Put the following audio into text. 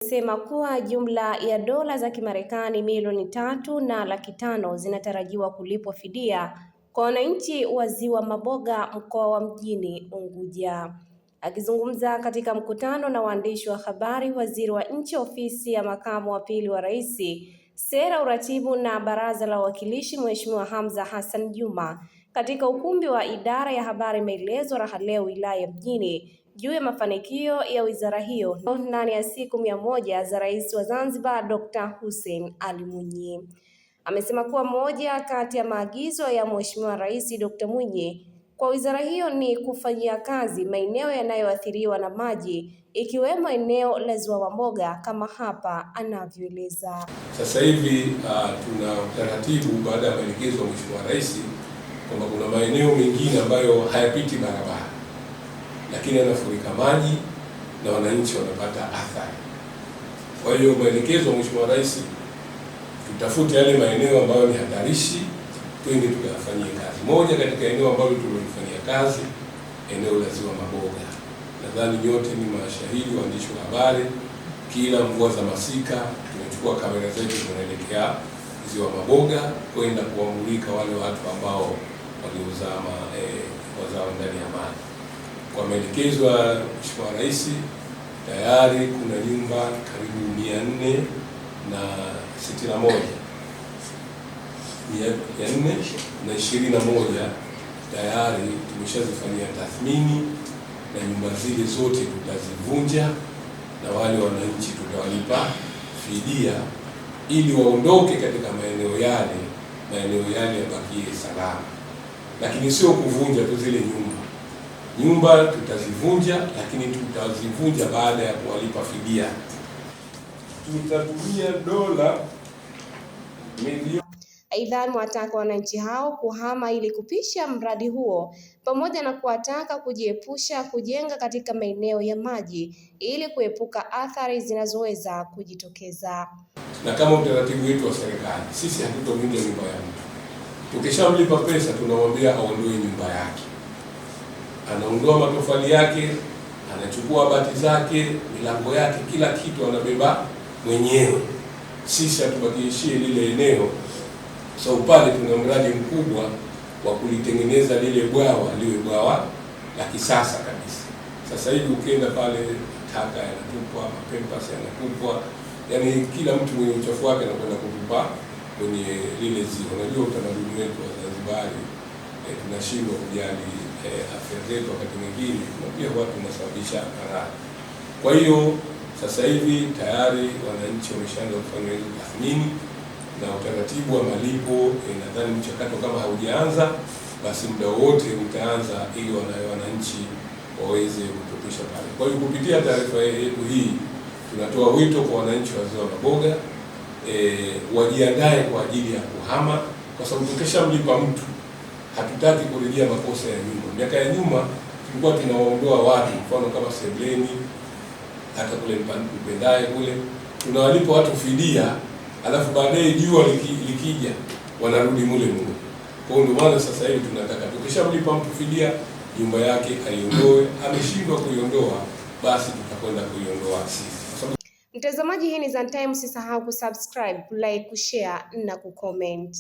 Sema kuwa jumla ya dola za Kimarekani milioni 3.5 zinatarajiwa kulipwa fidia kwa wananchi wa Ziwa Maboga mkoa wa Mjini Unguja. Akizungumza katika mkutano na waandishi wa habari, Waziri wa Nchi Ofisi ya Makamu wa Pili wa Rais, Sera, Uratibu na Baraza la Wawakilishi, Mheshimiwa Hamza Hassan Juma katika ukumbi wa Idara ya Habari Maelezo Raha Leo wilaya Mjini juu ya mafanikio ya wizara hiyo ndani ya siku 100 za Rais wa Zanzibar Dr. Hussein Ali Mwinyi. Amesema kuwa moja kati ya maagizo ya Mheshimiwa Rais Dr. Mwinyi kwa wizara hiyo ni kufanyia kazi maeneo yanayoathiriwa na maji ikiwemo eneo la Ziwa Maboga kama hapa anavyoeleza. Sasa hivi tuna utaratibu baada ya maelekezo ya Mheshimiwa Rais kwamba kuna maeneo mengine ambayo hayapiti barabara lakini yanafurika maji na wananchi wanapata athari. Kwa hiyo maelekezo ya Mheshimiwa Rais, tutafute yale maeneo ambayo ni hatarishi, twende tukayafanyie kazi. Moja katika eneo ambalo tulifanyia kazi, eneo la Ziwa Maboga. Nadhani nyote ni mashahidi, waandishi wa habari, kila mvua za masika tunachukua kamera zetu tunaelekea Ziwa Maboga kwenda kuwamulika wale watu ambao waliozama wazao ndani ya maji. Kwa maelekezo ya Mheshimiwa Rais, tayari kuna nyumba karibu 421 tayari tumeshazifanyia tathmini, na nyumba zile zote tutazivunja na wale wananchi tutawalipa fidia ili waondoke katika maeneo yale yabakie salama, lakini sio kuvunja tu zile nyumba tutazivunja, lakini tutazivunja baada ya kuwalipa fidia. Tutatumia dola milioni. Aidha, amewataka wananchi hao kuhama ili kupisha mradi huo pamoja na kuwataka kujiepusha kujenga katika maeneo ya maji ili kuepuka athari zinazoweza kujitokeza. Na kama utaratibu wetu wa serikali, sisi hatutovunja nyumba ya mtu. Tukishamlipa pesa tunamwambia aondoe nyumba yake. Anaondoa matofali yake, anachukua bati zake, milango yake, kila kitu anabeba mwenyewe. Sisi hatubakishie lile eneo. So pale tuna mradi mkubwa wa kulitengeneza lile bwawa liwe bwawa la kisasa kabisa. Sasa hivi ukienda pale, taka yanatupwa, mapempas yanatupwa, yani kila mtu mwenye uchafu wake anakwenda kutupa kwenye lile ziwa. Unajua utamaduni wetu wa Zanzibar, tunashindwa kujali afya zetu wakati mwingine, na pia watu wanasababisha maradhi. Kwa hiyo sasa hivi tayari wananchi wameshaanza kufanya hizo tathmini na utaratibu wa malipo. Nadhani mchakato kama haujaanza, basi muda wote utaanza ili wananchi waweze kutupisha pale. Kwa hiyo kupitia taarifa yetu hii tunatoa wito kwa wananchi wa Ziwa Maboga wajiandae kwa ajili ya kuhama, kwa sababu tukishamlipa mtu hatutaki kurejea makosa ya nyuma. Miaka ya nyuma tulikuwa tunawaondoa watu, mfano kama Sebleni, hata kule Mpendae kule tunawalipa watu fidia, alafu baadaye jua likija wanarudi mule. Kwa hiyo ndio maana sasa hivi tunataka tukishamlipa mtu fidia, nyumba yake aiondoe. Ameshindwa kuiondoa, basi tutakwenda kuiondoa sisi. Mtazamaji, hii ni Zantime, usisahau kusubscribe, like, kushare na kucomment.